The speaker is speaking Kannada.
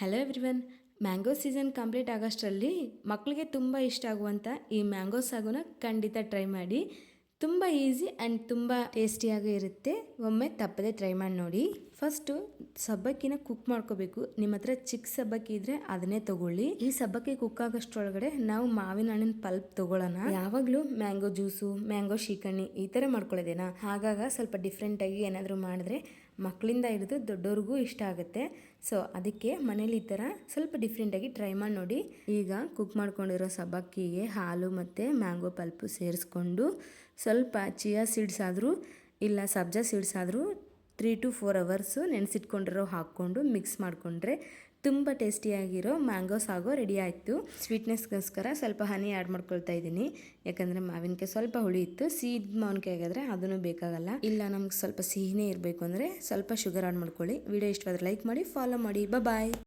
Hello everyone. Mango season complete ಆಗೋಷ್ಟರಲ್ಲಿ ಮಕ್ಕಳಿಗೆ ತುಂಬ ಇಷ್ಟ ಆಗುವಂಥ ಈ ಮ್ಯಾಂಗೋ ಸಾಗುನ ಖಂಡಿತ ಟ್ರೈ ಮಾಡಿ. ತುಂಬ ಈಸಿ ಆ್ಯಂಡ್ ತುಂಬ ಟೇಸ್ಟಿಯಾಗಿ ಇರುತ್ತೆ. ಒಮ್ಮೆ ತಪ್ಪದೆ ಟ್ರೈ ಮಾಡಿ ನೋಡಿ. ಫಸ್ಟು ಸಬ್ಬಕ್ಕಿನ ಕುಕ್ ಮಾಡ್ಕೋಬೇಕು. ನಿಮ್ಮ ಹತ್ರ ಚಿಕ್ಕ ಸಬ್ಬಕ್ಕಿ ಇದ್ರೆ ಅದನ್ನೇ ತಗೊಳ್ಳಿ. ಈ ಸಬ್ಬಕ್ಕಿ ಕುಕ್ ಆಗೋಷ್ಟ್ರೊಳಗಡೆ ನಾವು ಮಾವಿನ ಹಣ್ಣಿನ ಪಲ್ಪ್ ತಗೊಳ್ಳೋಣ. ಯಾವಾಗಲೂ ಮ್ಯಾಂಗೋ ಜ್ಯೂಸು, ಮ್ಯಾಂಗೋ ಶ್ರೀಕಣ್ಣಿ ಈ ಥರ ಮಾಡ್ಕೊಳ್ಳೋದೇನಾ, ಹಾಗಾಗ ಸ್ವಲ್ಪ ಡಿಫ್ರೆಂಟಾಗಿ ಏನಾದರೂ ಮಾಡಿದ್ರೆ ಮಕ್ಕಳಿಂದ ಹಿಡಿದು ದೊಡ್ಡವ್ರಿಗೂ ಇಷ್ಟ ಆಗುತ್ತೆ. ಸೊ ಅದಕ್ಕೆ ಮನೇಲಿ ಈ ಥರ ಸ್ವಲ್ಪ ಡಿಫ್ರೆಂಟಾಗಿ ಟ್ರೈ ಮಾಡಿ ನೋಡಿ. ಈಗ ಕುಕ್ ಮಾಡ್ಕೊಂಡಿರೋ ಸಬ್ಬಕ್ಕಿಗೆ ಹಾಲು ಮತ್ತು ಮ್ಯಾಂಗೋ ಪಲ್ಪು ಸೇರಿಸ್ಕೊಂಡು ಸ್ವಲ್ಪ ಚಿಯಾ ಸೀಡ್ಸ್ ಆದರೂ ಇಲ್ಲ ಸಬ್ಜಾ ಸೀಡ್ಸ್ ಆದರೂ 3 to 4 ಅವರ್ಸು ನೆನೆಸಿಟ್ಕೊಂಡಿರೋ ಹಾಕ್ಕೊಂಡು ಮಿಕ್ಸ್ ಮಾಡಿಕೊಂಡ್ರೆ ತುಂಬ ಟೇಸ್ಟಿಯಾಗಿರೋ ಮ್ಯಾಂಗೋ ಸಾಗೋ ರೆಡಿ ಆಯಿತು. ಸ್ವೀಟ್ನೆಸ್ಗೋಸ್ಕರ ಸ್ವಲ್ಪ ಹನಿ ಆ್ಯಡ್ ಮಾಡ್ಕೊಳ್ತಾ ಇದ್ದೀನಿ, ಯಾಕಂದರೆ ಮಾವಿನಕಾಯಿ ಸ್ವಲ್ಪ ಹುಳಿ ಇತ್ತು. ಸಿಹಿ ಮಾವಿನಕಾಯಿ ಆಗಿದ್ರೆ ಅದನ್ನು ಬೇಕಾಗಲ್ಲ. ಇಲ್ಲ ನಮ್ಗೆ ಸ್ವಲ್ಪ ಸಿಹಿನೇ ಇರಬೇಕು ಅಂದರೆ ಸ್ವಲ್ಪ ಶುಗರ್ ಆ್ಯಡ್ ಮಾಡ್ಕೊಳ್ಳಿ. ವಿಡಿಯೋ ಇಷ್ಟವಾದರೆ ಲೈಕ್ ಮಾಡಿ, ಫಾಲೋ ಮಾಡಿ. ಬಾಯ್.